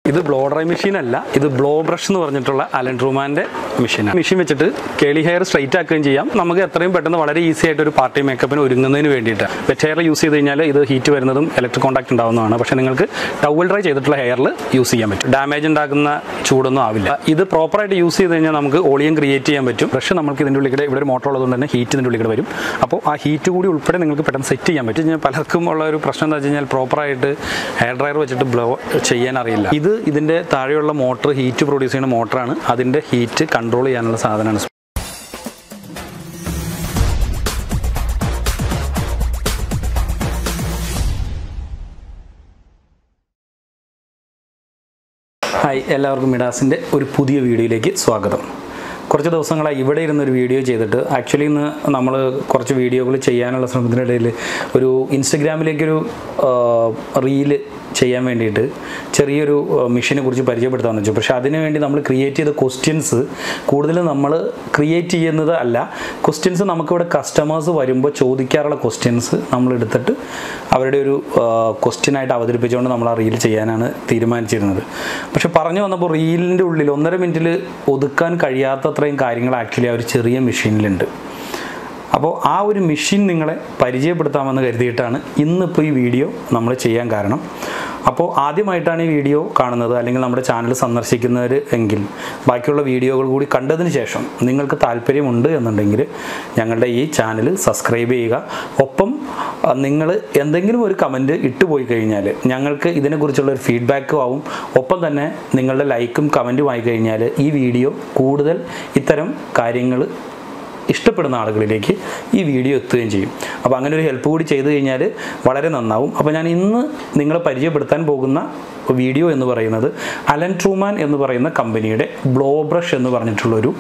ഇത് blow dry machine അല്ല, ഇത് ബ്ലോ ബ്രഷ് എന്ന് പറഞ്ഞിട്ടുള്ള അലൻ ട്രൂമാൻ്റെ മെഷീനാണ്. മെഷീൻ വെച്ചിട്ട് കേളി ഹെയർ സ്ട്രൈറ്റ് ആക്കുകയും ചെയ്യാം. നമുക്ക് എത്രയും പെട്ടെന്ന് വളരെ ഈസി ആയിട്ട് ഒരു പാർട്ടി മേക്കപ്പിന് ഒരുങ്ങുന്നതിന് വേണ്ടിയിട്ട്. വെറ്റ് ഹെയർ യൂസ് ചെയ്ത് കഴിഞ്ഞാൽ ഇത് ഹീറ്റ് വരുന്നതും ഇലക്ട്രിക് കോൺടാക്ട് ഉണ്ടാവുന്നതാണ്. പക്ഷേ നിങ്ങൾക്ക് ടവൽ ഡ്രൈ ചെയ്തിട്ടുള്ള ഹെയറിൽ യൂസ് ചെയ്യാൻ പറ്റും. ഡാമേജ് ഉണ്ടാക്കുന്ന ചൂടൊന്നും ആവില്ല. ഇത് പ്രോപ്പറായിട്ട് യൂസ് ചെയ്ത് കഴിഞ്ഞാൽ നമുക്ക് ഓളിയം ക്രിയേറ്റ് ചെയ്യാൻ പറ്റും. ബ്രഷ് നമുക്ക് ഇതിൻ്റെ ഉള്ളിൽ ഇവിടെ ഒരു മോട്ടർ ഉള്ളതുകൊണ്ട് തന്നെ ഹീറ്റ് ഇതിൻ്റെ ഉള്ളിൽ വരും. അപ്പോൾ ആ ഹീറ്റ് കൂടി ഉൾപ്പെടെ നിങ്ങൾക്ക് പെട്ടെന്ന് സെറ്റ് ചെയ്യാൻ പറ്റും. ഞാൻ പലർക്കും ഉള്ള ഒരു പ്രശ്നം എന്താ വെച്ച് കഴിഞ്ഞാൽ പ്രോപ്പറായിട്ട് ഹെയർ ഡ്രയർ വെച്ചിട്ട് ബ്ലോ ചെയ്യാൻ അറിയില്ല. ഇതിൻ്റെ താഴെയുള്ള മോട്ടർ ഹീറ്റ് പ്രൊഡ്യൂസ് ചെയ്യുന്ന മോട്ടറാണ്. അതിൻ്റെ ഹീറ്റ് കൺട്രോൾ ചെയ്യാനുള്ള സാധനമാണ്. ഹായ്, എല്ലാവർക്കും മിഡാസിൻ്റെ ഒരു പുതിയ വീഡിയോയിലേക്ക് സ്വാഗതം. കുറച്ച് ദിവസങ്ങളായി ഇവിടെ ഇരുന്നൊരു വീഡിയോ ചെയ്തിട്ട് ആക്ച്വലി ഇന്ന് നമ്മൾ കുറച്ച് വീഡിയോകൾ ചെയ്യാനുള്ള ശ്രമത്തിനിടയിൽ ഒരു ഇൻസ്റ്റഗ്രാമിലേക്കൊരു റീല് ചെയ്യാൻ വേണ്ടിയിട്ട് ചെറിയൊരു മെഷീനെ കുറിച്ച് പരിചയപ്പെടുത്താമെന്ന് വെച്ചു. പക്ഷേ അതിനുവേണ്ടി നമ്മൾ ക്രിയേറ്റ് ചെയ്ത ക്വസ്റ്റ്യൻസ് കൂടുതലും നമ്മൾ ക്രിയേറ്റ് ചെയ്യുന്നത് അല്ല, ക്വസ്റ്റ്യൻസ് നമുക്കിവിടെ കസ്റ്റമേഴ്സ് വരുമ്പോൾ ചോദിക്കാറുള്ള ക്വസ്റ്റ്യൻസ് നമ്മൾ എടുത്തിട്ട് അവരുടെ ഒരു ക്വസ്റ്റ്യനായിട്ട് അവതരിപ്പിച്ചുകൊണ്ട് നമ്മൾ ആ റീൽ ചെയ്യാനാണ് തീരുമാനിച്ചിരുന്നത്. പക്ഷെ പറഞ്ഞു വന്നപ്പോൾ റീലിൻ്റെ ഉള്ളിൽ 1.5 മിനിറ്റിൽ ഒതുക്കാൻ കഴിയാത്തത്രയും കാര്യങ്ങൾ ആക്ച്വലി ആ ഒരു ചെറിയ മെഷീനിലുണ്ട്. അപ്പോൾ ആ ഒരു മെഷീൻ നിങ്ങളെ പരിചയപ്പെടുത്താമെന്ന് കരുതിയിട്ടാണ് ഇന്നിപ്പോൾ ഈ വീഡിയോ നമ്മൾ ചെയ്യാൻ കാരണം. അപ്പോൾ ആദ്യമായിട്ടാണ് ഈ വീഡിയോ കാണുന്നത് അല്ലെങ്കിൽ നമ്മുടെ ചാനൽ സന്ദർശിക്കുന്നവർ എങ്കിൽ ബാക്കിയുള്ള വീഡിയോകൾ കൂടി കണ്ടതിന് ശേഷം നിങ്ങൾക്ക് താല്പര്യമുണ്ട് എന്നുണ്ടെങ്കിൽ ഞങ്ങളുടെ ഈ ചാനൽ സബ്സ്ക്രൈബ് ചെയ്യുക. ഒപ്പം നിങ്ങൾ എന്തെങ്കിലും ഒരു കമൻറ്റ് ഇട്ടുപോയി കഴിഞ്ഞാൽ ഞങ്ങൾക്ക് ഇതിനെക്കുറിച്ചുള്ള ഒരു ഫീഡ്ബാക്കും ആവും. ഒപ്പം തന്നെ നിങ്ങളുടെ ലൈക്കും കമൻറ്റും ആയി കഴിഞ്ഞാൽ ഈ വീഡിയോ കൂടുതൽ ഇത്തരം കാര്യങ്ങൾ ഇഷ്ടപ്പെടുന്ന ആളുകളിലേക്ക് ഈ വീഡിയോ എത്തുകയും ചെയ്യും. അപ്പോൾ അങ്ങനെ ഒരു ഹെൽപ്പ് കൂടി ചെയ്തു കഴിഞ്ഞാൽ വളരെ നന്നാവും. അപ്പോൾ ഞാൻ ഇന്ന് നിങ്ങളെ പരിചയപ്പെടുത്താൻ പോകുന്ന വീഡിയോ എന്ന് പറയുന്നത് അലൻ ട്രൂമാൻ എന്ന് പറയുന്ന കമ്പനിയുടെ ബ്ലോ ബ്രഷ് എന്ന് പറഞ്ഞിട്ടുള്ളൊരു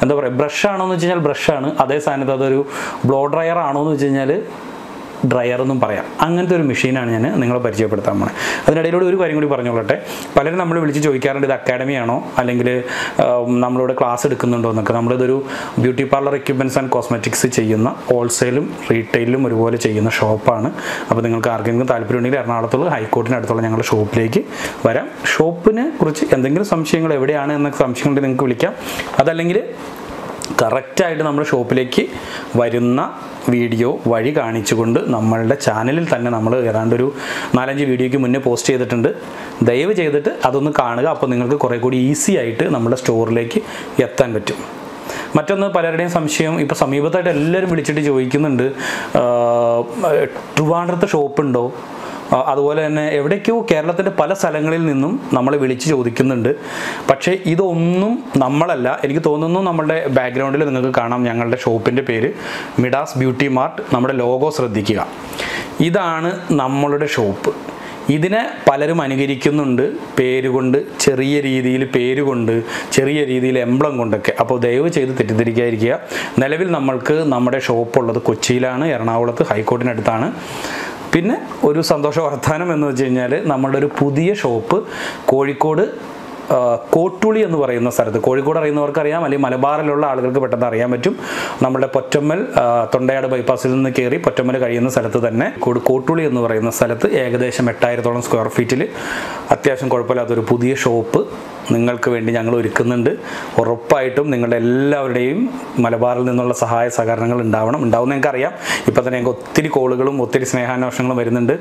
എന്താ പറയുക, ബ്രഷാണോ എന്ന് വെച്ച് കഴിഞ്ഞാൽ ബ്രഷാണ്, അതേ സ്ഥാനത്ത് അതൊരു ബ്ലോ ഡ്രയർ ആണോ എന്ന് വെച്ച് കഴിഞ്ഞാൽ ഡ്രയർ എന്നും പറയാം. അങ്ങനത്തെ ഒരു മെഷീനാണ് ഞാൻ നിങ്ങളെ പരിചയപ്പെടുത്താൻ പോകുന്നത്. അതിനിടയിലൂടെ ഒരു കാര്യം കൂടി പറഞ്ഞോളട്ടെ. പലരും നമ്മൾ വിളിച്ച് ചോദിക്കാറുണ്ട് ഇത് അക്കാഡമിയാണോ അല്ലെങ്കിൽ നമ്മളിവിടെ ക്ലാസ് എടുക്കുന്നുണ്ടോ എന്നൊക്കെ. നമ്മളിതൊരു beauty parlour equipments and cosmetics ചെയ്യുന്ന ഹോൾസെയിലും റീറ്റെയിലും ഒരുപോലെ ചെയ്യുന്ന ഷോപ്പാണ്. അപ്പോൾ നിങ്ങൾക്ക് ആർക്കെങ്കിലും താല്പര്യമുണ്ടെങ്കിൽ എറണാകുളത്തുള്ള ഹൈക്കോർട്ടിനടുത്തുള്ള ഞങ്ങളുടെ ഷോപ്പിലേക്ക് വരാം. ഷോപ്പിനെ കുറിച്ച് എന്തെങ്കിലും സംശയങ്ങൾ എവിടെയാണ് എന്ന സംശയങ്ങളുണ്ടെങ്കിൽ നിങ്ങൾക്ക് വിളിക്കാം. അതല്ലെങ്കിൽ കറക്റ്റായിട്ട് നമ്മുടെ ഷോപ്പിലേക്ക് വരുന്ന വീഡിയോ വഴി കാണിച്ചുകൊണ്ട് നമ്മളുടെ ചാനലിൽ തന്നെ നമ്മൾ ഏതാണ്ടൊരു 4-5 വീഡിയോയ്ക്ക് മുന്നേ പോസ്റ്റ് ചെയ്തിട്ടുണ്ട്. ദയവ് ചെയ്തിട്ട് അതൊന്ന് കാണുക. അപ്പോൾ നിങ്ങൾക്ക് കുറേ കൂടി ഈസി ആയിട്ട് നമ്മുടെ സ്റ്റോറിലേക്ക് എത്താൻ പറ്റും. മറ്റൊന്ന്, പലരുടെയും സംശയം ഇപ്പോൾ സമീപത്തായിട്ട് എല്ലാവരും വിളിച്ചിട്ട് ചോദിക്കുന്നുണ്ട് ട്രിവാൻഡ്രത്ത് ഷോപ്പുണ്ടോ, അതുപോലെ തന്നെ എവിടേക്കോ കേരളത്തിൻ്റെ പല സ്ഥലങ്ങളിൽ നിന്നും നമ്മളെ വിളിച്ച് ചോദിക്കുന്നുണ്ട്. പക്ഷേ ഇതൊന്നും നമ്മളല്ല. എനിക്ക് തോന്നുന്നു നമ്മളുടെ ബാക്ക്ഗ്രൗണ്ടിൽ നിങ്ങൾക്ക് കാണാം ഞങ്ങളുടെ ഷോപ്പിൻ്റെ പേര് മിഡാസ് ബ്യൂട്ടി മാർട്ട്. നമ്മുടെ ലോഗോ ശ്രദ്ധിക്കുക, ഇതാണ് നമ്മളുടെ ഷോപ്പ്. ഇതിനെ പലരും അനുകരിക്കുന്നുണ്ട് പേരുകൊണ്ട്, ചെറിയ രീതിയിൽ പേരുകൊണ്ട്, ചെറിയ രീതിയിൽ എംബ്ലം കൊണ്ടൊക്കെ. അപ്പോൾ ദയവ് ചെയ്ത് തെറ്റിദ്ധരിക്കാതിരിക്കുക. നിലവിൽ നമ്മൾക്ക് നമ്മുടെ ഷോപ്പുള്ളത് കൊച്ചിയിലാണ്, എറണാകുളത്ത് ഹൈക്കോർട്ടിനടുത്താണ്. പിന്നെ ഒരു സന്തോഷ വർത്തമാനം എന്ന് വെച്ച് കഴിഞ്ഞാൽ നമ്മളുടെ ഒരു പുതിയ ഷോപ്പ് കോഴിക്കോട് കോട്ടുളി എന്ന് പറയുന്ന സ്ഥലത്ത്, കോഴിക്കോട് അറിയുന്നവർക്ക് അറിയാം, അല്ലെങ്കിൽ മലബാറിലുള്ള ആളുകൾക്ക് പെട്ടെന്ന് അറിയാൻ പറ്റും. നമ്മുടെ പൊറ്റമ്മൽ തൊണ്ടയാട് ബൈപ്പാസിൽ നിന്ന് കയറി പൊറ്റമ്മൽ കഴിയുന്ന സ്ഥലത്ത് തന്നെ കോട്ടുളി എന്ന് പറയുന്ന സ്ഥലത്ത് ഏകദേശം 8000-ഓളം സ്ക്വയർ ഫീറ്റിൽ അത്യാവശ്യം കുഴപ്പമില്ലാത്തൊരു പുതിയ ഷോപ്പ് നിങ്ങൾക്ക് വേണ്ടി ഞങ്ങൾ ഒരുക്കുന്നുണ്ട്. ഉറപ്പായിട്ടും നിങ്ങളുടെ എല്ലാവരുടെയും മലബാറിൽ നിന്നുള്ള സഹായ സഹകരണങ്ങൾ ഉണ്ടാവുമെന്ന് എനിക്കറിയാം. ഇപ്പോൾ തന്നെ ഞങ്ങൾക്ക് ഒത്തിരി കോളുകളും ഒത്തിരി സ്നേഹാന്വേഷണങ്ങളും വരുന്നുണ്ട്.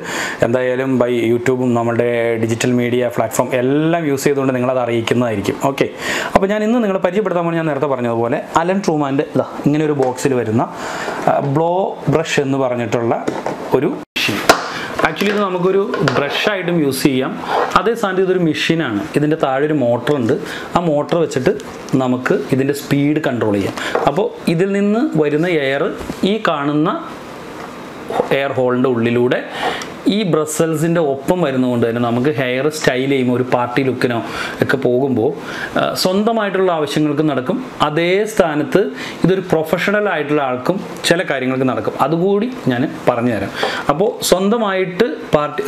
എന്തായാലും ബൈ യൂട്യൂബും നമ്മുടെ ഡിജിറ്റൽ മീഡിയ പ്ലാറ്റ്ഫോം എല്ലാം യൂസ് ചെയ്തുകൊണ്ട് നിങ്ങളത് അറിയിക്കുന്നതായിരിക്കും. ഓക്കെ, അപ്പോൾ ഞാൻ ഇന്ന് നിങ്ങളെ പരിചയപ്പെടുത്താൻ ഞാൻ നേരത്തെ പറഞ്ഞതുപോലെ അലൻ ട്രൂമാൻ്റെ ഇങ്ങനെ ഒരു ബോക്സിൽ വരുന്ന ബ്ലോ ബ്രഷ് എന്ന് പറഞ്ഞിട്ടുള്ള ഒരു മെഷീൻ. ആക്ച്വലി ഇത് നമുക്കൊരു ബ്രഷായിട്ടും യൂസ് ചെയ്യാം. അതേ സ്ഥാനത്ത് ഇതൊരു മെഷീനാണ്. ഇതിൻ്റെ താഴെ ഒരു മോട്ടറുണ്ട്. ആ മോട്ടർ വെച്ചിട്ട് നമുക്ക് ഇതിൻ്റെ സ്പീഡ് കൺട്രോൾ ചെയ്യാം. അപ്പോൾ ഇതിൽ നിന്ന് വരുന്ന എയർ ഈ കാണുന്ന എയർ ഹോളിൻ്റെ ഉള്ളിലൂടെ ഈ ബ്രസൽസിൻ്റെ ഒപ്പം വരുന്നതുകൊണ്ട് തന്നെ നമുക്ക് ഹെയർ സ്റ്റൈൽ ചെയ്യുമ്പോൾ ഒരു പാർട്ടി ലുക്കിനോ ഒക്കെ പോകുമ്പോൾ സ്വന്തമായിട്ടുള്ള ആവശ്യങ്ങൾക്ക് നടക്കും. അതേ സ്ഥാനത്ത് ഇതൊരു പ്രൊഫഷണൽ ആയിട്ടുള്ള ആൾക്കും ചില കാര്യങ്ങൾക്ക് നടക്കും. അതുകൂടി ഞാൻ പറഞ്ഞു തരാം. അപ്പോൾ സ്വന്തമായിട്ട്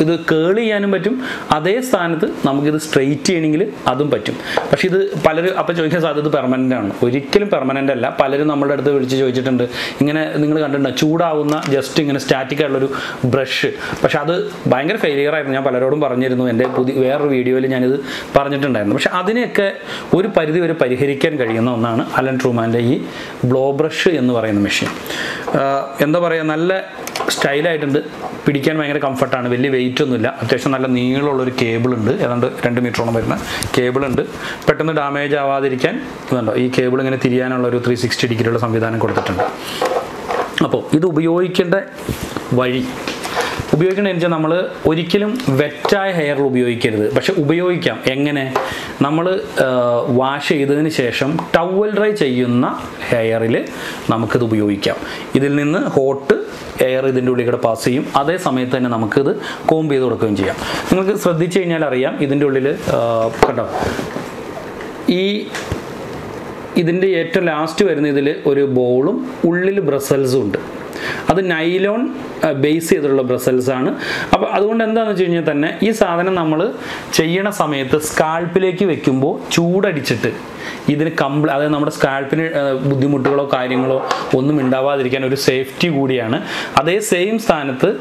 ഇത് കേൾ ചെയ്യാനും പറ്റും. അതേ സ്ഥാനത്ത് നമുക്കിത് സ്ട്രെയിറ്റ് ചെയ്യണമെങ്കിൽ അതും പറ്റും. പക്ഷേ ഇത് പലരും അപ്പോൾ ചോദിക്കാൻ സാധ്യത പെർമനൻ്റ് ആണ്. ഒരിക്കലും പെർമനൻ്റ് അല്ല. പലരും നമ്മുടെ അടുത്ത് വിളിച്ച് ചോദിച്ചിട്ടുണ്ട്, ഇങ്ങനെ നിങ്ങൾ കണ്ടിട്ടുണ്ടോ ചൂടാവുന്ന ജസ്റ്റ് ഇങ്ങനെ സ്റ്റാറ്റിക് ആയിട്ടുള്ളൊരു ബ്രഷ്, പക്ഷെ അത് ഭയങ്കര ഫെയിലിയർ ആയിരുന്നു. ഞാൻ പലരോടും പറഞ്ഞിരുന്നു, എൻ്റെ വേറൊരു വീഡിയോയിൽ ഞാനിത് പറഞ്ഞിട്ടുണ്ടായിരുന്നു. പക്ഷെ അതിനെയൊക്കെ ഒരു പരിധി വരെ പരിഹരിക്കാൻ കഴിയുന്ന ഒന്നാണ് അലൻ ട്രൂമാൻ്റെ ഈ ബ്ലോ ബ്രഷ് എന്ന് പറയുന്ന മെഷീൻ. എന്താ പറയുക, നല്ല സ്റ്റൈലായിട്ടുണ്ട്, പിടിക്കാൻ ഭയങ്കര കംഫർട്ടാണ്, വലിയ വെയിറ്റ് ഒന്നുമില്ല, അത്യാവശ്യം നല്ല നീളമുള്ളൊരു കേബിളുണ്ട്, ഏതാണ്ട് 2 മീറ്ററോളം വരുന്ന കേബിളുണ്ട്. പെട്ടെന്ന് ഡാമേജ് ആവാതിരിക്കാൻ ഇതുണ്ടോ, ഈ കേബിൾ ഇങ്ങനെ തിരിയാനുള്ള ഒരു 360 ഡിഗ്രിയുള്ള സംവിധാനം കൊടുത്തിട്ടുണ്ട്. അപ്പോൾ ഇത് ഉപയോഗിക്കേണ്ട വഴി, ഉപയോഗിക്കണമെന്ന് വെച്ചാൽ നമ്മൾ ഒരിക്കലും വെറ്റായ ഹെയറിൽ ഉപയോഗിക്കരുത്. പക്ഷെ ഉപയോഗിക്കാം. എങ്ങനെ? നമ്മൾ വാഷ് ചെയ്തതിന് ശേഷം ടവൽ ഡ്രൈ ചെയ്യുന്ന ഹെയറിൽ നമുക്കിത് ഉപയോഗിക്കാം. ഇതിൽ നിന്ന് ഹോട്ട് എയർ ഇതിൻ്റെ ഉള്ളിൽ കൂടെ പാസ് ചെയ്യും. അതേ സമയത്ത് തന്നെ നമുക്കിത് കോംബ് ചെയ്ത് കൊടുക്കുകയും ചെയ്യാം. നിങ്ങൾക്ക് ശ്രദ്ധിച്ചു കഴിഞ്ഞാൽ അറിയാം, ഇതിൻ്റെ ഉള്ളിൽ കണ്ടോ, ഇതിൻ്റെ ഏറ്റവും ലാസ്റ്റ് വരുന്ന ഇതിൽ ഒരു ബോളും ഉള്ളിൽ ബ്രസൽസും ഉണ്ട്. അത് നൈലോൺ ബേസ് ചെയ്തിട്ടുള്ള ബ്രസൽസ് ആണ്. അപ്പോൾ അതുകൊണ്ട് എന്താണെന്ന് വെച്ച് കഴിഞ്ഞാൽ തന്നെ ഈ സാധനം നമ്മൾ ചെയ്യണ സമയത്ത് സ്കാൾപ്പിലേക്ക് വെക്കുമ്പോൾ ചൂടടിച്ചിട്ട് ഇതിന് അതായത് നമ്മുടെ സ്കാൾപ്പിന് ബുദ്ധിമുട്ടുകളോ കാര്യങ്ങളോ ഒന്നും ഉണ്ടാവാതിരിക്കാൻ ഒരു സേഫ്റ്റി കൂടിയാണ്. അതേ സെയിം സ്ഥാനത്ത്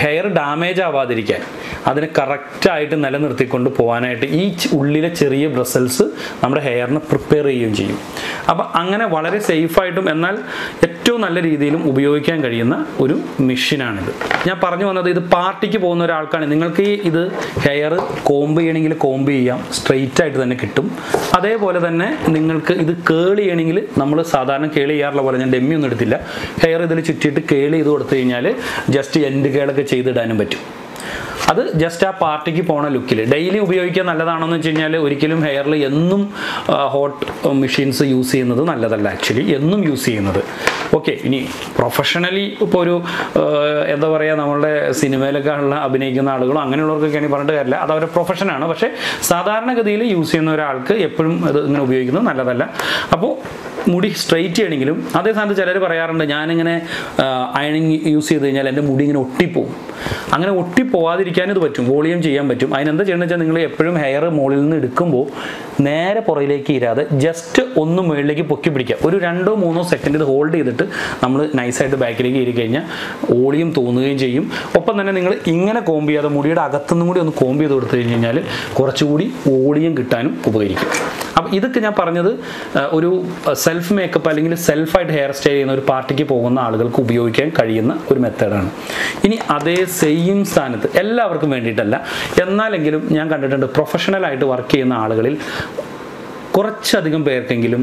ഹെയർ ഡാമേജ് ആവാതിരിക്കാൻ അതിനെ കറക്റ്റായിട്ട് നിലനിർത്തിക്കൊണ്ട് പോകാനായിട്ട് ഈ ഉള്ളിലെ ചെറിയ ബ്രസൽസ് നമ്മുടെ ഹെയറിന് പ്രിപ്പയർ ചെയ്യുകയും ചെയ്യും. അപ്പം അങ്ങനെ വളരെ സേഫായിട്ടും എന്നാൽ ഏറ്റവും നല്ല രീതിയിലും ഉപയോഗിക്കാൻ കഴിയുന്ന ഒരു മെഷീനാണിത്. ഞാൻ പറഞ്ഞു വന്നത്, ഇത് പാർട്ടിക്ക് പോകുന്ന ഒരാൾക്കാണ്. നിങ്ങൾക്ക് ഇത് ഹെയർ കോംബ് ചെയ്യണമെങ്കിൽ കോംബ് ചെയ്യാം, സ്ട്രെയിറ്റ് ആയിട്ട് തന്നെ കിട്ടും. അതേപോലെ തന്നെ നിങ്ങൾക്ക് ഇത് കേൾ ചെയ്യണമെങ്കിൽ നമ്മൾ സാധാരണ കേൾ ചെയ്യാറുള്ള പോലെ, ഞാൻ ഡെമ്മി ഒന്നും എടുത്തില്ല, ഹെയർ ഇതിൽ ചുറ്റിയിട്ട് കേൾ ചെയ്ത് കൊടുത്തു കഴിഞ്ഞാൽ ജസ്റ്റ് എൻഡ് കേളൊക്കെ ചെയ്തിടാനും പറ്റും. അത് ജസ്റ്റ് ആ പാർട്ടിക്ക് പോണ ലുക്കിൽ ഡെയിലി ഉപയോഗിക്കാൻ നല്ലതാണെന്ന് വെച്ച് കഴിഞ്ഞാൽ ഒരിക്കലും ഹെയറിൽ എന്നും ഹോട്ട് മെഷീൻസ് യൂസ് ചെയ്യുന്നത് നല്ലതല്ല. ആക്ച്വലി എന്നും യൂസ് ചെയ്യുന്നത് ഓക്കെ. ഇനി പ്രൊഫഷണലി ഇപ്പോൾ ഒരു എന്താ പറയുക, നമ്മളുടെ സിനിമയിലൊക്കെ ഉള്ള അഭിനയിക്കുന്ന ആളുകളും അങ്ങനെയുള്ളവർക്കൊക്കെയാണ് പറഞ്ഞിട്ട് കാര്യമില്ല, അത് അവരുടെ പ്രൊഫഷനാണ്. പക്ഷേ സാധാരണഗതിയിൽ യൂസ് ചെയ്യുന്ന ഒരാൾക്ക് എപ്പോഴും അത് ഇങ്ങനെ ഉപയോഗിക്കുന്നത് നല്ലതല്ല. അപ്പോൾ മുടി സ്ട്രെയിറ്റ് ചെയ്യണമെങ്കിലും അതേ സ്ഥാനത്ത് ചിലർ പറയാറുണ്ട്, ഞാനിങ്ങനെ അയണിങ് യൂസ് ചെയ്ത് കഴിഞ്ഞാൽ എൻ്റെ മുടി ഇങ്ങനെ ഒട്ടിപ്പോവും. അങ്ങനെ ഒട്ടിപ്പോവാതിരിക്കാനും ഇത് പറ്റും, വോളിയം ചെയ്യാൻ പറ്റും. അതിനെന്താ ചെയ്യണമെന്ന് വെച്ചാൽ നിങ്ങൾ എപ്പോഴും ഹെയർ മുകളിൽ നിന്ന് എടുക്കുമ്പോൾ നേരെ പുറയിലേക്ക് ഇരാതെ ജസ്റ്റ് ഒന്ന് മുകളിലേക്ക് പൊക്കി പിടിക്കുക. ഒരു 2-3 സെക്കൻഡ് ഇത് ഹോൾഡ് ചെയ്തിട്ട് നമ്മൾ നൈസായിട്ട് ബാക്കിലേക്ക് ഇരി കഴിഞ്ഞാൽ വോളിയം തോന്നുകയും ചെയ്യും. ഒപ്പം തന്നെ നിങ്ങൾ ഇങ്ങനെ കോംബ് ചെയ്യാതെ മുടിയുടെ അകത്തുനിന്നും കൂടി ഒന്ന് കോംബ് ചെയ്ത് കൊടുത്തു കഴിഞ്ഞാൽ കുറച്ചുകൂടി വോളിയം കിട്ടാനും ഉപകരിക്കും. അപ്പം ഇതൊക്കെ ഞാൻ പറഞ്ഞത് ഒരു സെൽഫ് മേക്കപ്പ് അല്ലെങ്കിൽ സെൽഫായിട്ട് ഹെയർ സ്റ്റൈൽ ചെയ്യുന്ന ഒരു പാർട്ടിക്ക് പോകുന്ന ആളുകൾക്ക് ഉപയോഗിക്കാൻ കഴിയുന്ന ഒരു മെത്തേഡാണ്. ഇനി അതേ സെയിം സ്ഥാനത്ത് എല്ലാവർക്കും വേണ്ടിയിട്ടല്ല, എന്നാലെങ്കിലും ഞാൻ കണ്ടിട്ടുണ്ട് പ്രൊഫഷണലായിട്ട് വർക്ക് ചെയ്യുന്ന ആളുകളിൽ കുറച്ചധികം പേർക്കെങ്കിലും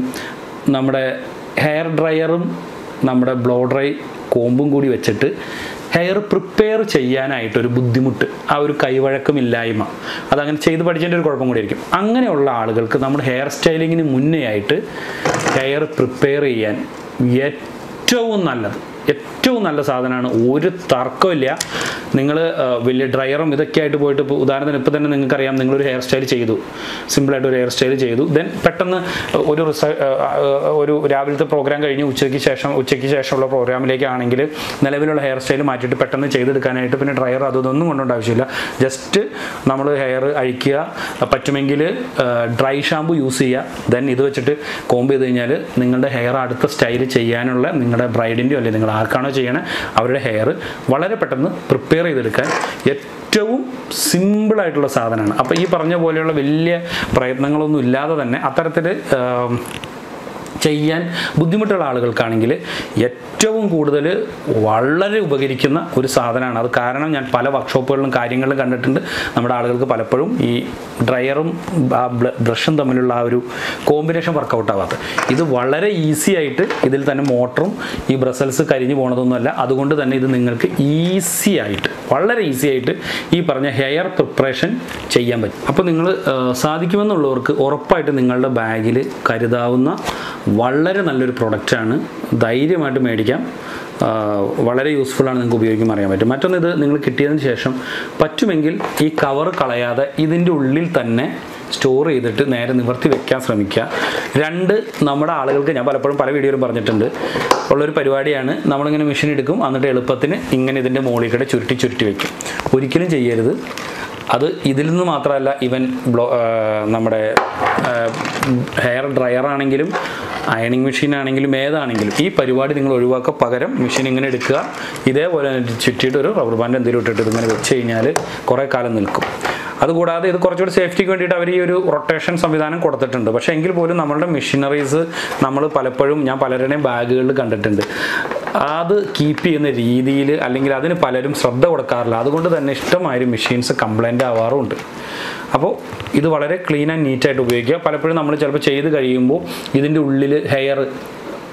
നമ്മുടെ ഹെയർ ഡ്രയറും നമ്മുടെ ബ്ലോ ഡ്രൈ കോമ്പും കൂടി വെച്ചിട്ട് ഹെയർ പ്രിപ്പയർ ചെയ്യാനായിട്ടൊരു ബുദ്ധിമുട്ട്, ആ ഒരു കൈവഴക്കമില്ലായ്മ, അതങ്ങനെ ചെയ്ത് പഠിച്ചതിൻ്റെ ഒരു കുഴപ്പം കൂടി ആയിരിക്കും. അങ്ങനെയുള്ള ആളുകൾക്ക് നമ്മുടെ ഹെയർ സ്റ്റൈലിങ്ങിന് മുന്നേ ആയിട്ട് ഹെയർ പ്രിപ്പയർ ചെയ്യാൻ ഏറ്റവും നല്ല സാധനമാണ്. ഒരു തർക്കമില്ല. നിങ്ങൾ വലിയ ഡ്രയറും ഇതൊക്കെ ആയിട്ട് പോയിട്ട്, ഇപ്പോൾ ഉദാഹരണത്തിന് ഇപ്പോൾ തന്നെ നിങ്ങൾക്കറിയാം, നിങ്ങളൊരു ഹെയർ സ്റ്റൈൽ ചെയ്തു, സിമ്പിളായിട്ട് ഒരു ഹെയർ സ്റ്റൈൽ ചെയ്തു, ദെൻ പെട്ടെന്ന് ഒരു രാവിലത്തെ പ്രോഗ്രാം കഴിഞ്ഞ് ഉച്ചയ്ക്ക് ശേഷമുള്ള പ്രോഗ്രാമിലേക്കാണെങ്കിൽ നിലവിലുള്ള ഹെയർ സ്റ്റൈൽ മാറ്റിയിട്ട് പെട്ടെന്ന് ചെയ്തെടുക്കാനായിട്ട് പിന്നെ ഡ്രയർ അതൊന്നും കൊണ്ടുകൊണ്ട് ആവശ്യമില്ല. ജസ്റ്റ് നമ്മൾ ഹെയർ അഴിക്കുക, പറ്റുമെങ്കിൽ ഡ്രൈ ഷാമ്പു യൂസ് ചെയ്യുക, ദെൻ ഇത് വെച്ചിട്ട് കോംബ് ചെയ്ത് കഴിഞ്ഞാൽ നിങ്ങളുടെ ഹെയർ അടുത്ത സ്റ്റൈൽ ചെയ്യാനുള്ള നിങ്ങളുടെ ബ്രൈഡിൻ്റെയോ അല്ലെങ്കിൽ നിങ്ങൾ ആർക്കാണോ ചെയ്യണേ അവരുടെ ഹെയർ വളരെ പെട്ടെന്ന് പ്രിപ്പയർ ചെയ്തെടുക്കാൻ ഏറ്റവും സിമ്പിളായിട്ടുള്ള സാധനമാണ്. അപ്പോൾ ഈ പറഞ്ഞ പോലെയുള്ള വലിയ പ്രയത്നങ്ങളൊന്നും ഇല്ലാതെ തന്നെ അത്തരത്തിൽ ചെയ്യാൻ ബുദ്ധിമുട്ടുള്ള ആളുകൾക്കാണെങ്കിൽ ഏറ്റവും കൂടുതൽ വളരെ ഉപകരിക്കുന്ന ഒരു സാധനമാണ് അത്. കാരണം ഞാൻ പല വർക്ക്ഷോപ്പുകളിലും കാര്യങ്ങളിലും കണ്ടിട്ടുണ്ട്, നമ്മുടെ ആളുകൾക്ക് പലപ്പോഴും ഈ ഡ്രയറും ആ ബ്രഷും തമ്മിലുള്ള ആ ഒരു കോമ്പിനേഷൻ വർക്കൗട്ട് ആവാത്തത്. ഇത് വളരെ ഈസി ആയിട്ട്, ഇതിൽ തന്നെ മോട്ടറും ഈ ബ്രസൽസ് കരിഞ്ഞു പോണതൊന്നുമല്ല, അതുകൊണ്ട് തന്നെ ഇത് നിങ്ങൾക്ക് വളരെ ഈസി ആയിട്ട് ഈ പറഞ്ഞ ഹെയർ പ്രിപ്പറേഷൻ ചെയ്യാൻ പറ്റും. അപ്പോൾ നിങ്ങൾ സാധിക്കുമെന്നുള്ളവർക്ക് ഉറപ്പായിട്ട് നിങ്ങളുടെ ബാഗിൽ കരുതാവുന്ന വളരെ നല്ലൊരു പ്രൊഡക്റ്റാണ്. ധൈര്യമായിട്ട് മേടിക്കാം. വളരെ യൂസ്ഫുള്ളാണ്, നിങ്ങൾക്ക് ഉപയോഗിക്കുമ്പോൾ അറിയാൻ പറ്റും. മറ്റൊന്ന്, ഇത് നിങ്ങൾ കിട്ടിയതിന് ശേഷം പറ്റുമെങ്കിൽ ഈ കവർ കളയാതെ ഇതിൻ്റെ ഉള്ളിൽ തന്നെ സ്റ്റോർ ചെയ്തിട്ട് നേരെ നിവർത്തി വെക്കാൻ ശ്രമിക്കുക. 2, നമ്മുടെ ആളുകൾക്ക് ഞാൻ പലപ്പോഴും പല വീഡിയോയിലും പറഞ്ഞിട്ടുണ്ട് ഉള്ളൊരു പരിപാടിയാണ്, നമ്മളിങ്ങനെ മെഷീൻ എടുക്കും, എന്നിട്ട് എളുപ്പത്തിന് ഇങ്ങനെ ഇതിൻ്റെ മുകളിൽ കൂടെ ചുരുട്ടി വെക്കും. ഒരിക്കലും ചെയ്യരുത്. അത് ഇതിൽ നിന്ന് മാത്രമല്ല, ഈവൻ നമ്മുടെ ഹെയർ ഡ്രയറാണെങ്കിലും അയണിങ് മെഷീൻ ആണെങ്കിലും ഏതാണെങ്കിലും ഈ പരിപാടി നിങ്ങൾ ഒഴിവാക്കുക. പകരം മെഷീൻ ഇങ്ങനെ എടുക്കുക, ഇതേപോലെ ചുറ്റിയിട്ട് ഒരു റബ്ബർ ബാൻഡ് എന്തെങ്കിലും ഇട്ടിട്ട് ഇതിങ്ങനെ വെച്ച് കഴിഞ്ഞാൽ കുറേ കാലം നിൽക്കും. അതുകൂടാതെ ഇത് കുറച്ചുകൂടി സേഫ്റ്റിക്ക് വേണ്ടിയിട്ട് അവർ ഈ ഒരു റൊട്ടേഷൻ സംവിധാനം കൊടുത്തിട്ടുണ്ട്. പക്ഷേ എങ്കിൽ പോലും നമ്മളുടെ മെഷീനറീസ് നമ്മൾ പലപ്പോഴും ഞാൻ പലരുടെയും ബാഗുകളിൽ കണ്ടിട്ടുണ്ട്, അത് കീപ്പ് ചെയ്യുന്ന രീതിയിൽ അല്ലെങ്കിൽ അതിന് പലരും ശ്രദ്ധ കൊടുക്കാറില്ല. അതുകൊണ്ട് തന്നെ ഇഷ്ടമായൊരു മെഷീൻസ് കംപ്ലൈൻ്റ് ആവാറുമുണ്ട്. അപ്പോൾ ഇത് വളരെ ക്ലീൻ ആൻഡ് നീറ്റായിട്ട് ഉപയോഗിക്കുക. പലപ്പോഴും നമ്മൾ ചിലപ്പോൾ ചെയ്ത് കഴിയുമ്പോൾ ഇതിൻ്റെ ഉള്ളിൽ ഹെയർ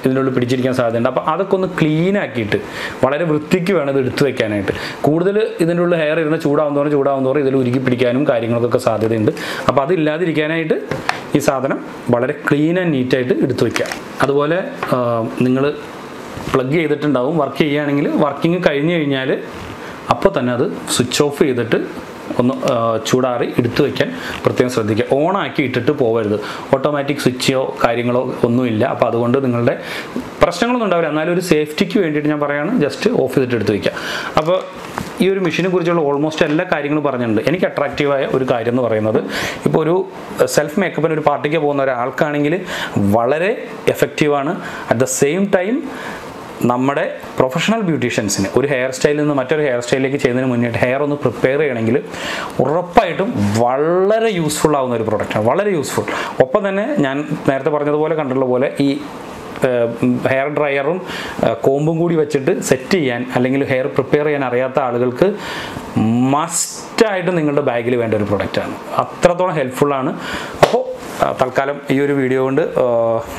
ഇതിൻ്റെ ഉള്ളിൽ പിടിച്ചിരിക്കാൻ സാധ്യതയുണ്ട്. അപ്പോൾ അതൊക്കെ ഒന്ന് ക്ലീൻ ആക്കിയിട്ട് വളരെ വൃത്തിക്ക് വേണം ഇത് എടുത്തു വെക്കാനായിട്ട്. കൂടുതൽ ഇതിൻ്റെ ഉള്ളിൽ ഹെയർ ഇരുന്ന് ചൂടാവുന്നതോറും ഇതിൽ ഉരുക്കി പിടിക്കാനും കാര്യങ്ങൾക്കൊക്കെ സാധ്യതയുണ്ട്. അപ്പോൾ അതില്ലാതിരിക്കാനായിട്ട് ഈ സാധനം വളരെ ക്ലീൻ ആൻഡ് നീറ്റായിട്ട് എടുത്തു വയ്ക്കുക. അതുപോലെ നിങ്ങൾ പ്ലഗ് ചെയ്തിട്ടുണ്ടാവും, വർക്ക് ചെയ്യുകയാണെങ്കിൽ വർക്കിംഗ് കഴിഞ്ഞ് കഴിഞ്ഞാൽ അപ്പോൾ തന്നെ അത് സ്വിച്ച് ഓഫ് ചെയ്തിട്ട് ഒന്ന് ചൂടാറി എടുത്തു വയ്ക്കാൻ പ്രത്യേകം ശ്രദ്ധിക്കുക. ഓണാക്കി ഇട്ടിട്ട് പോകരുത്. ഓട്ടോമാറ്റിക് സ്വിച്ചോ കാര്യങ്ങളോ ഒന്നുമില്ല. അപ്പോൾ അതുകൊണ്ട് നിങ്ങളുടെ പ്രശ്നങ്ങളൊന്നും ഉണ്ടാവില്ല. എന്നാലും ഒരു സേഫ്റ്റിക്ക് വേണ്ടിയിട്ട് ഞാൻ പറയുകയാണ്, ജസ്റ്റ് ഓഫ് ചെയ്തിട്ട് എടുത്ത് വയ്ക്കുക. അപ്പോൾ ഈ ഒരു മെഷീനെ കുറിച്ചുള്ള ഓൾമോസ്റ്റ് എല്ലാ കാര്യങ്ങളും പറഞ്ഞിട്ടുണ്ട്. എനിക്ക് അട്രാക്റ്റീവായ ഒരു കാര്യം എന്ന് പറയുന്നത്, ഇപ്പോൾ ഒരു സെൽഫ് മേക്കപ്പിന് ഒരു പാർട്ടിക്ക് പോകുന്ന ഒരാൾക്കാണെങ്കിൽ വളരെ എഫക്റ്റീവാണ്. അറ്റ് ദ സെയിം ടൈം നമ്മുടെ പ്രൊഫഷണൽ ബ്യൂട്ടീഷ്യൻസിന് ഒരു ഹെയർ സ്റ്റൈലിൽ നിന്ന് മറ്റൊരു ഹെയർ സ്റ്റൈലിലേക്ക് ചെയ്യുന്നതിന് മുന്നേറ്റ് ഹെയർ ഒന്ന് പ്രിപ്പയർ ചെയ്യണമെങ്കിൽ ഉറപ്പായിട്ടും വളരെ യൂസ്ഫുൾ ആവുന്ന ഒരു പ്രൊഡക്റ്റാണ്, വളരെ യൂസ്ഫുൾ. ഒപ്പം തന്നെ ഞാൻ നേരത്തെ പറഞ്ഞതുപോലെ കണ്ടുള്ള പോലെ ഈ ഹെയർ ഡ്രയറും കോമ്പും കൂടി വെച്ചിട്ട് സെറ്റ് ചെയ്യാൻ അല്ലെങ്കിൽ ഹെയർ പ്രിപ്പയർ ചെയ്യാൻ അറിയാത്ത ആളുകൾക്ക് മസ്റ്റായിട്ട് നിങ്ങളുടെ ബാഗിൽ വേണ്ട ഒരു പ്രൊഡക്റ്റാണ്. അത്രത്തോളം ഹെൽപ്ഫുള്ളാണ്. അപ്പോൾ തൽക്കാലം ഈ ഒരു വീഡിയോ കൊണ്ട്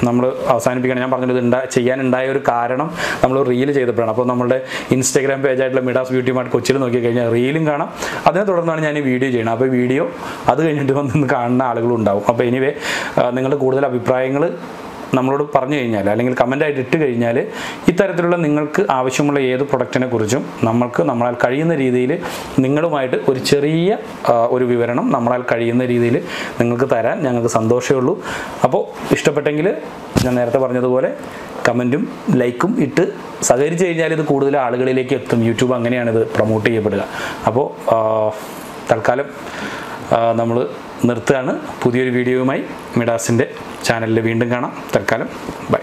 നമ്മൾ അവസാനിപ്പിക്കണം. ഞാൻ പറഞ്ഞത് ചെയ്യാനുണ്ടായ ഒരു കാരണം നമ്മൾ റീൽ ചെയ്തപ്പോഴാണ്. അപ്പോൾ നമ്മുടെ ഇൻസ്റ്റാഗ്രാം പേജായിട്ടുള്ള മിഡാസ് ബ്യൂട്ടി മാർട്ട് കൊച്ചിയിൽ നോക്കിക്കഴിഞ്ഞാൽ റീലും കാണാം. അതിനെ തുടർന്നാണ് ഞാൻ ഈ വീഡിയോ ചെയ്യുന്നത്. അപ്പോൾ വീഡിയോ അത് കഴിഞ്ഞിട്ട് വന്ന് കാണുന്ന ആളുകളും ഉണ്ടാവും. അപ്പോൾ എനിവേ നിങ്ങളുടെ കൂടുതൽ അഭിപ്രായങ്ങൾ നമ്മളോട് പറഞ്ഞു കഴിഞ്ഞാൽ അല്ലെങ്കിൽ കമൻ്റായിട്ട് ഇട്ട് കഴിഞ്ഞാൽ ഇത്തരത്തിലുള്ള നിങ്ങൾക്ക് ആവശ്യമുള്ള ഏത് പ്രൊഡക്റ്റിനെ കുറിച്ചും നമ്മളാൽ കഴിയുന്ന രീതിയിൽ നിങ്ങളുമായിട്ട് ഒരു ചെറിയ ഒരു വിവരണം നമ്മളാൽ കഴിയുന്ന രീതിയിൽ നിങ്ങൾക്ക് തരാൻ ഞങ്ങൾക്ക് സന്തോഷമേ ഉള്ളൂ. അപ്പോൾ ഇഷ്ടപ്പെട്ടെങ്കിൽ ഞാൻ നേരത്തെ പറഞ്ഞതുപോലെ കമൻറ്റും ലൈക്കും ഇട്ട് സഹകരിച്ച് കഴിഞ്ഞാൽ ഇത് കൂടുതൽ ആളുകളിലേക്ക് എത്തും. യൂട്യൂബ് അങ്ങനെയാണിത് പ്രൊമോട്ട് ചെയ്യപ്പെടുക. അപ്പോൾ തൽക്കാലം നമ്മൾ നിർത്തുകയാണ്. പുതിയൊരു വീഡിയോയുമായി മിഡാസിൻ്റെ ചാനലിൽ വീണ്ടും കാണാം. തൽക്കാലം ബൈ.